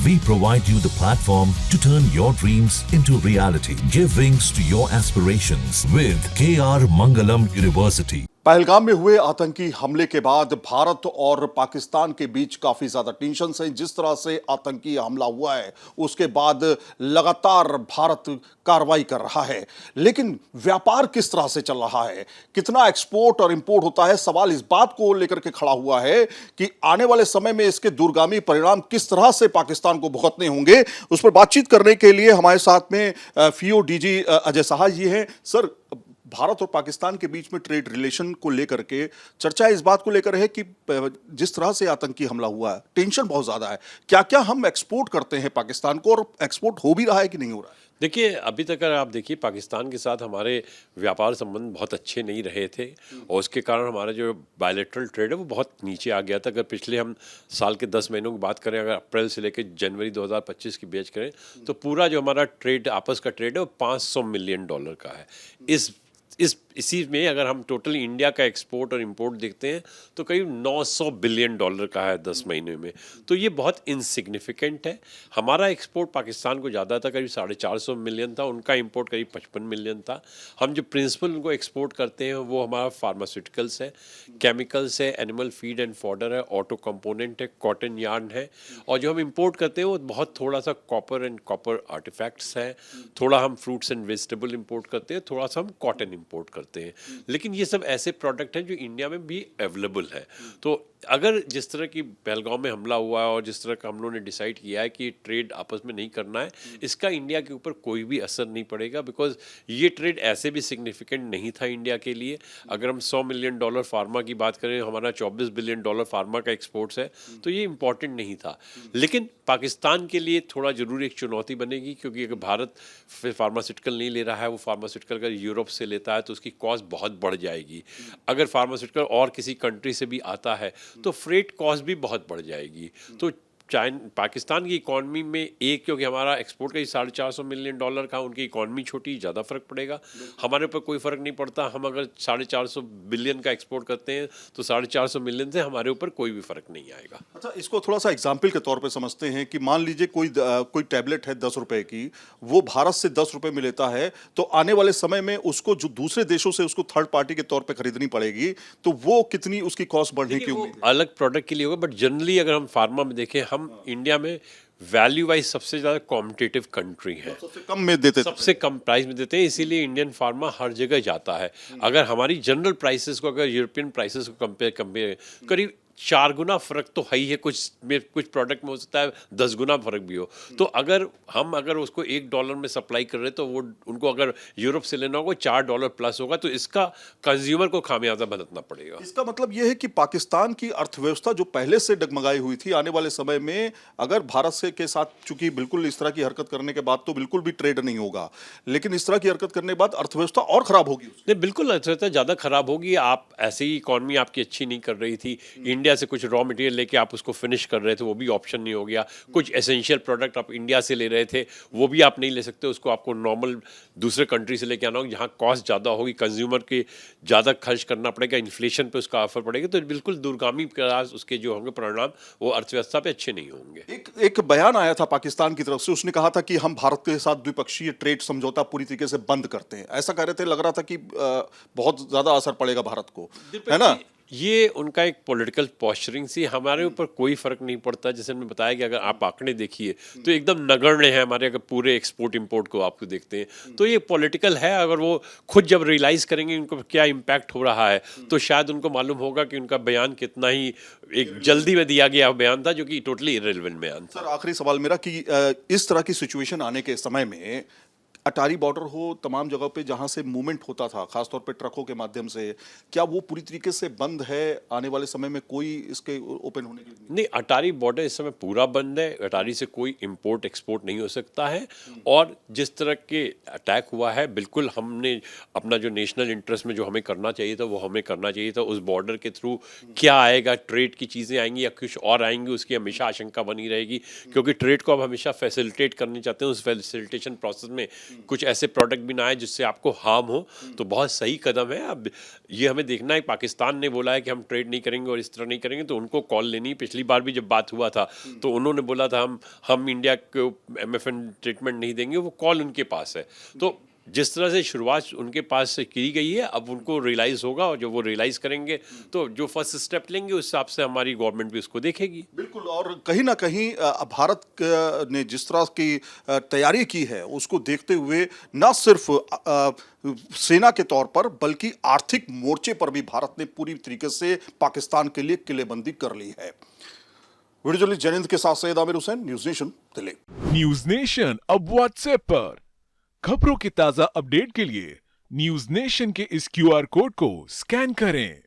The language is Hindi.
We provide you the platform to turn your dreams into reality. Give wings to your aspirations with KR Mangalam University. Pahalgam में हुए आतंकी हमले के बाद भारत और पाकिस्तान के बीच काफी ज्यादा टेंशन है। जिस तरह से आतंकी हमला हुआ है उसके बाद लगातार भारत कार्रवाई कर रहा है, लेकिन व्यापार किस तरह से चल रहा है, कितना एक्सपोर्ट और इंपोर्ट होता है, सवाल इस बात को लेकर के खड़ा हुआ है कि आने वाले समय में इसके दूरगामी परिणाम किस तरह से पाकिस्तान को भुगतने होंगे। उस पर बातचीत करने के लिए हमारे साथ में फीओ डीजी अजय साहा जी हैं। सर, भारत और पाकिस्तान के बीच में ट्रेड रिलेशन को लेकर के चर्चा इस बात को लेकर है कि जिस तरह से आतंकी हमला हुआ है, टेंशन बहुत ज्यादा है। क्या क्या हम एक्सपोर्ट करते हैं पाकिस्तान को, और एक्सपोर्ट हो भी रहा है कि नहीं हो रहा है? देखिए, अभी तक अगर आप देखिए, पाकिस्तान के साथ हमारे व्यापार संबंध बहुत अच्छे नहीं रहे थे और उसके कारण हमारा जो बायलैटरल ट्रेड है वो बहुत नीचे आ गया था। अगर पिछले हम साल के 10 महीनों की बात करें, अगर अप्रैल से लेकर जनवरी 2025 की बेच करें, तो पूरा जो हमारा ट्रेड आपस का ट्रेड है वो $500 मिलियन का है। इसी में अगर हम टोटल इंडिया का एक्सपोर्ट और इंपोर्ट देखते हैं तो करीब $900 बिलियन का है 10 महीने में। तो ये बहुत इनसिग्निफिकेंट है। हमारा एक्सपोर्ट पाकिस्तान को ज़्यादा था, करीब 450 मिलियन था, उनका इंपोर्ट करीब 55 मिलियन था। हम जो प्रिंसिपल उनको एक्सपोर्ट करते हैं वो हमारा फार्मास्यूटिकल्स है, केमिकल्स है, एनिमल फीड एंड फॉडर है, ऑटो कंपोनेंट है, कॉटन यार्न है, और जो हम इंपोर्ट करते हैं वो बहुत थोड़ा सा कॉपर एंड कॉपर आर्टिफैक्ट्स है, थोड़ा हम फ्रूट्स एंड वेजिटेबल इंपोर्ट करते हैं, थोड़ा सा हम कॉटन इंपोर्ट करते हैं। लेकिन ये सब ऐसे प्रोडक्ट हैं जो इंडिया में भी अवेलेबल है। तो अगर जिस तरह की पहलगाम में हमला हुआ है और जिस तरह का हम लोगों ने डिसाइड किया है कि ट्रेड आपस में नहीं करना है, इसका इंडिया के ऊपर कोई भी असर नहीं पड़ेगा, बिकॉज ये ट्रेड ऐसे भी सिग्निफिकेंट नहीं था इंडिया के लिए। अगर हम $100 मिलियन फार्मा की बात करें, हमारा $24 बिलियन फार्मा का एक्सपोर्ट्स है, तो ये इंपॉर्टेंट नहीं था। लेकिन पाकिस्तान के लिए थोड़ा जरूर एक चुनौती बनेगी, क्योंकि अगर भारत फार्मास्यूटिकल नहीं ले रहा है, वो फार्मास्यूटिकल अगर यूरोप से लेता है तो उसकी कॉस्ट बहुत बढ़ जाएगी। अगर फार्मास्यूटिकल और किसी कंट्री से भी आता है तो फ्रेट कॉस्ट भी बहुत बढ़ जाएगी। तो पाकिस्तान की इकॉनमी में क्योंकि हमारा एक्सपोर्ट का ही $450 मिलियन का, उनकी इकॉनमी छोटी, ज़्यादा फर्क पड़ेगा। हमारे ऊपर कोई फ़र्क नहीं पड़ता। हम अगर 450 बिलियन का एक्सपोर्ट करते हैं तो 450 मिलियन से हमारे ऊपर कोई भी फ़र्क नहीं आएगा। अच्छा, इसको थोड़ा सा एग्जाम्पल के तौर पे समझते हैं कि मान लीजिए कोई टैबलेट है 10 रुपए की, वो भारत से 10 रुपए में लेता है, तो आने वाले समय में उसको जो दूसरे देशों से उसको थर्ड पार्टी के तौर पे खरीदनी पड़ेगी, तो वो कितनी उसकी कॉस्ट बढ़ने की उम्मीद है? अलग प्रोडक्ट के लिए होगा, बट जनरली अगर हम फार्मा में देखें, हम इंडिया में वैल्यू वाइज सबसे ज़्यादा कॉम्पिटिटिव कंट्री है। सबसे कम में देते, सबसे कम प्राइस में देते हैं, इसीलिए इंडियन फार्मा हर जगह जाता है। अगर हमारी जनरल प्राइसेस को, अगर यूरोपियन प्राइसेस को कंपेयर करीब 4 गुना फ़र्क तो है ही है। कुछ प्रोडक्ट में हो सकता है 10 गुना फ़र्क भी हो। तो अगर उसको $1 में सप्लाई कर रहे हैं तो वो उनको अगर यूरोप से लेना होगा $4 प्लस होगा, तो इसका कंज्यूमर को खामियाजा भुगतना पड़ेगा। इसका मतलब ये है कि पाकिस्तान की अर्थव्यवस्था जो पहले से डगमगाई हुई थी, आने वाले समय में अगर भारत से के साथ चूंकि बिल्कुल इस तरह की हरकत करने के बाद तो बिल्कुल भी ट्रेड नहीं होगा, लेकिन इस तरह की हरकत करने के बाद अर्थव्यवस्था और खराब होगी। नहीं, बिल्कुल अर्थव्यवस्था ज़्यादा खराब होगी। आप ऐसे ही इकॉनमी आपकी अच्छी नहीं कर रही थी, इंडिया से कुछ रॉ मटेरियल लेके आप उसको फिनिश कर रहे थे, वो भी ऑप्शन नहीं हो गया। कुछ एसेंशियल प्रोडक्ट आप इंडिया से ले रहे थे, वो भी आप नहीं ले सकते, उसको आपको नॉर्मल दूसरे कंट्री से लेके आना होगा, जहाँ कॉस्ट ज़्यादा होगी, कंज्यूमर के ज़्यादा खर्च करना पड़ेगा, इन्फ्लेशन पे उसका असर पड़ेगा। तो बिल्कुल दूरगामी प्रयास उसके जो होंगे परिणाम वो अर्थव्यवस्था पे अच्छे नहीं होंगे। एक बयान आया था पाकिस्तान की तरफ से, उसने कहा था कि हम भारत के साथ द्विपक्षीय ट्रेड समझौता पूरी तरीके से बंद करते हैं, ऐसा कह रहे थे। लग रहा था कि बहुत ज्यादा असर पड़ेगा भारत को, है ना? ये उनका एक पॉलिटिकल पॉस्चरिंग सी, हमारे ऊपर कोई फर्क नहीं पड़ता। जैसे मैंने बताया कि अगर आप आंकड़े देखिए तो एकदम नगण्य है हमारे, अगर पूरे एक्सपोर्ट इंपोर्ट को आपको देखते हैं तो ये पॉलिटिकल है। अगर वो खुद जब रियलाइज करेंगे उनको क्या इम्पैक्ट हो रहा है, तो शायद उनको मालूम होगा कि उनका बयान कितना ही एक जल्दी में दिया गया बयान था, जो कि टोटली इररिलेवेंट बयान था। सर, आखिरी सवाल मेरा कि इस तरह की सिचुएशन आने के समय में अटारी बॉर्डर हो, तमाम जगह पे जहां से मूवमेंट होता था, खासतौर पे ट्रकों के माध्यम से, क्या वो पूरी तरीके से बंद है? आने वाले समय में कोई इसके ओपन होने की नहीं, अटारी बॉर्डर इस समय पूरा बंद है। अटारी से कोई इंपोर्ट एक्सपोर्ट नहीं हो सकता है। और जिस तरह के अटैक हुआ है, बिल्कुल हमने अपना जो नेशनल इंटरेस्ट में जो हमें करना चाहिए था वो हमें करना चाहिए था। उस बॉर्डर के थ्रू क्या आएगा, ट्रेड की चीज़ें आएंगी या कुछ और आएंगी, उसकी हमेशा आशंका बनी रहेगी, क्योंकि ट्रेड को अब हमेशा फैसिलिटेट करनी चाहते हैं। उस फैसिलिटेशन प्रोसेस में कुछ ऐसे प्रोडक्ट भी ना आए जिससे आपको हार्म हो। तो बहुत सही कदम है। अब ये हमें देखना है, पाकिस्तान ने बोला है कि हम ट्रेड नहीं करेंगे और इस तरह नहीं करेंगे, तो उनको कॉल लेनी। पिछली बार भी जब बात हुआ था तो उन्होंने बोला था हम इंडिया को MFN ट्रीटमेंट नहीं देंगे, वो कॉल उनके पास है। तो जिस तरह से शुरुआत उनके पास से की गई है, अब उनको रियलाइज़ होगा, और जब वो रियलाइज़ करेंगे तो जो फर्स्ट स्टेप लेंगे उस हिसाब से हमारी गवर्नमेंट भी उसको देखेगी। बिल्कुल। और कहीं ना कहीं भारत ने जिस तरह की तैयारी की है उसको देखते हुए न सिर्फ सेना के तौर पर बल्कि आर्थिक मोर्चे पर भी भारत ने पूरी तरीके से पाकिस्तान के लिए किलेबंदी कर ली है। वीडियो जर्नलिस्ट जैनिंद के साथ Syed Aamir Hussain, news nation Delhi. News nation अब व्हाट्सएप पर खबरों की ताजा अपडेट के लिए न्यूज नेशन के इस QR कोड को स्कैन करें।